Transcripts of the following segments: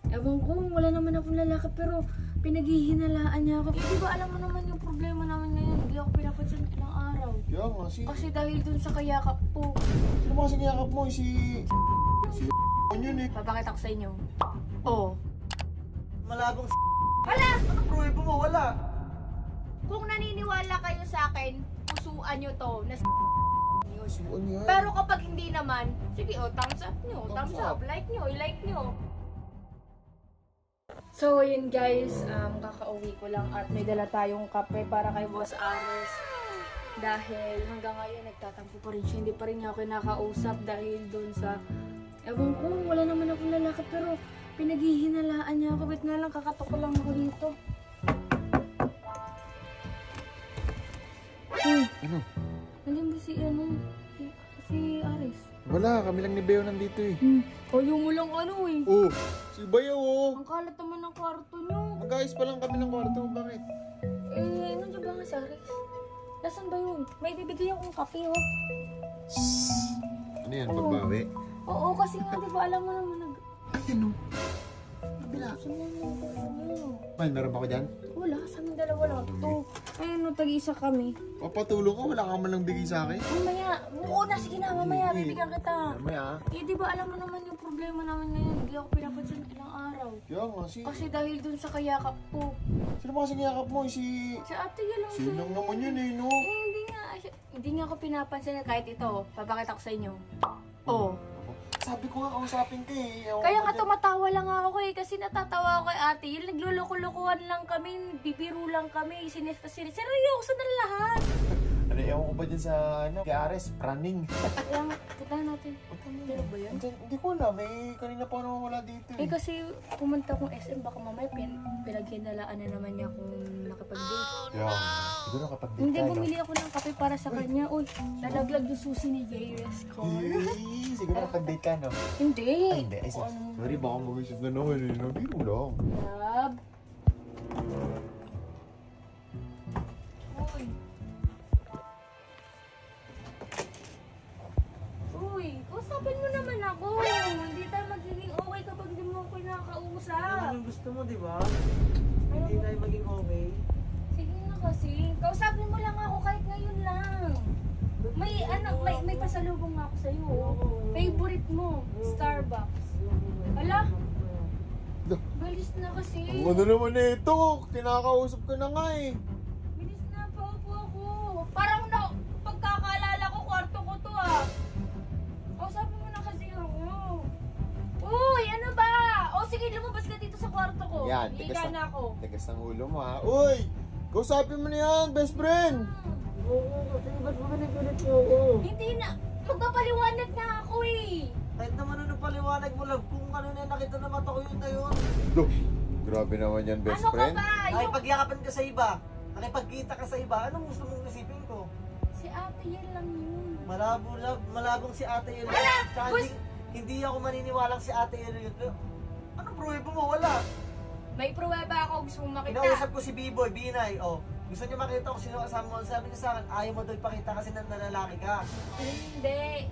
Ewan ko, wala naman akong lalaki pero pinaghihinalaan niya ako. Di ba alam mo naman yung problema naman ngayon? Hindi ako pinapansin ilang araw. Yeah, nga Kasi dahil dun sa kayakap po. Sino ba kasing yakap mo? Si yun eh. Papakita ko sa inyo. Oh. Malabong Wala! Ano pruweba mo? Wala. Kung naniniwala kayo sa akin, pusuan nyo to na Subuan niya. Pero kapag hindi naman, sige thumbs up nyo. Thumbs up. Like nyo. I-like nyo. So, ayun guys, kakauwi ko lang at may dala tayong kape para kay Boss Ares. Dahil hanggang ngayon nagtatampo pa rin siya. Hindi pa rin niya ako nakausap dahil doon sa... Ewan ko, wala naman akong lalaki pero pinaghihinalaan niya ako. Wait nga lang, kakatok ko lang ako dito. Ano? Nandiyan ba si Ares? Wala, kami lang ni Beo nandito eh. Ayaw mo lang ano eh. Oh, si Bayaw oh. Ang kalat naman ng kwarto niyo. Mag-ayos pa lang kami ng kwarto. Bakit? Nandiyan ba nga si Ares? Nasaan ba yun? May bibigay akong kape oh. Ano yan, pagbawi? Oo, kasi nga di ba alam mo naman Ano? Kabila. Mal, meron ba ko dyan? Wala, sa aming dalawa lang ito. Ayun, tag-isa kami. Papatulong ka, wala ka man lang bigay sa akin. Mamaya, oo na, sige na, mamaya, bibigyan kita. Mamaya. Di ba alam mo naman yung problema naman ngayon? Hindi ako pinapansin ilang araw. Yeah, nga Kasi dahil dun sa kayakap po. Sino ba kasing yakap mo? Si Ate yan lang Sino lang naman yun eh, no? Hindi nga ako pinapansin kahit ito. Papakita ko sa inyo. Oh. Sabi ko nga kausapin ka eh. Kaya nga tumatawa lang ako eh. Kasi natatawa ako kay ate. Yung nagluloko-lokohan lang kami. Bibiro lang kami. Seryoso na lahat. Ano, ewan ko ba dyan sa, kay Ares? Praning. Kaya nga, puntahan natin. Pero ba yan? Hindi ko alam. Kanina pa naman wala dito eh. Kasi pumunta akong SM. Baka mamaya pinaghinalaan na naman niya kung nakapag-date. Yeah. Siguro nakapag-date Hindi, tayo. bumili ako ng kape para sa kanya. Uy, nalaglag yung susi ni JS ko. Siguro nakapag-date ka, no? Hindi. Ay, hindi. Ay, sorry, baka mag-isip na naman eh. Nabiro lang. Love. Uy, usapin mo naman ako. Hindi tayo magiging okay kapag di mo ako nakakausap. Ano yung gusto mo, di ba? Hindi tayo maging okay. Sige na kasi. Kausapin mo lang ako kahit ngayon lang. May pasalubong nga ako sa'yo. Favorite mo, Starbucks. Hala? Bilis na kasi. Ang ano naman na ito? Kinakausap ka na nga eh. Bilis na, paupo ako. Parang pagkakaalala ko, kwarto ko to ah. Kausapin mo na kasi ako. Uy, ano ba? O sige, lumabas ka dito sa kwarto ko. Yan, Higa na ako. tigas ng ulo mo ha. Uy! Kausapin mo na yan, best friend! Oo, kasi ba't mo pinipilit mo ako? Hindi na. Magpapaliwanag na ako eh. Kahit naman ano paliwanag mo, love, kung ano na nakita na mata ko yun na yun. Grabe naman yan, best Ano ka friend. ba? Nakipagyakapan ka sa iba, nakipagkita ka sa iba, anong gusto mong isipin ko? Si ate yan lang yun. Malabo, love, malabong si ate yun. Wala! Tsaka hindi ako maniniwalang si ate yun. Anong pruweba mo? Wala. May pruweba ako, gusto mong makita. Inausap ko si B-Boy, Binay, oh. Gusto niyo makita kung sino kasama mo. Sabi niya sa akin, ayaw mo daw ipakita kasi nanlalaki ka. Hindi.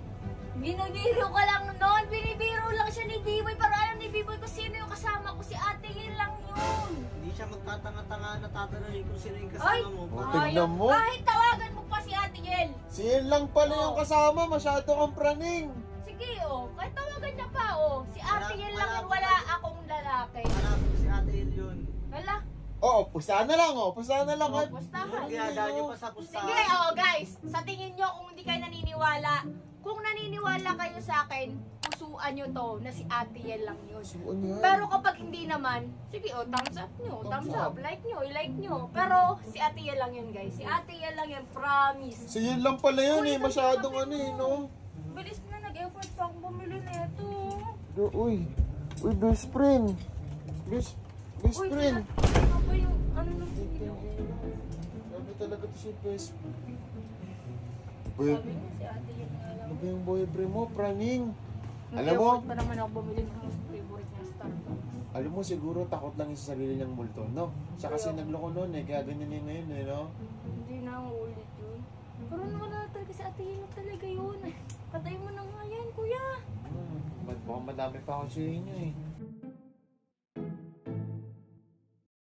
Binibiro ka lang nun. Binibiro lang siya ni B-Boy. Para alam ni B-Boy kung sino yung kasama ko. Si ate yan lang yun. Hindi siya magtatanga-tanga na tatanungin kung sino yung Ay! kasama mo. Tignan mo. Kahit tawagan mo pa si ate Yel. Si Ian lang pala yung kasama, masyado kang praning. Sige oh. Kahit tawagan niya pa oh. Si ate Yel lang yun. Wala akong lalaki. Malabo si ate yun. Wala. Oo, pustahan na lang oh. Pustahan na lang. Oh, pustahan. Ginadaan niyo pa sa pustahan. Sige oh guys. Sa tingin nyo kung hindi kayo naniniwala. Kung naniniwala kayo sa akin, pusuan nyo to na si ate Yel lang yun. Subuan niya. Pero kapag hindi naman, sige oh, thumbs up nyo, thumbs up, like nyo, i-like nyo. Pero si ate Yel lang yun guys, si ate Yel lang yun, promise. Si Ian lang pala yun eh, masyadong ano eh, no? Bilis na, nag-effort pa akong bumili na ito. Uy, best friend. Best friend. Ano ba yung, ano nung video? Sabi talaga to si best friend. Sabi niya si ate Yel nga lang. Ano ba yung boyfriend mo, praning? Alam mo? Nag-effort pa naman ako bumili ng most favorite niya Starbucks. Alam mo, siguro takot lang yung sa sarili niyang multo, no? Siya kasi nagloko noon eh, kaya ganyan yun ngayon eh, no? Hindi na ang ulit yun. Pero wala talaga si ate Yel talaga yun. Patay mo na nga yan, kuya. Baka madami pa ako sa inyo eh.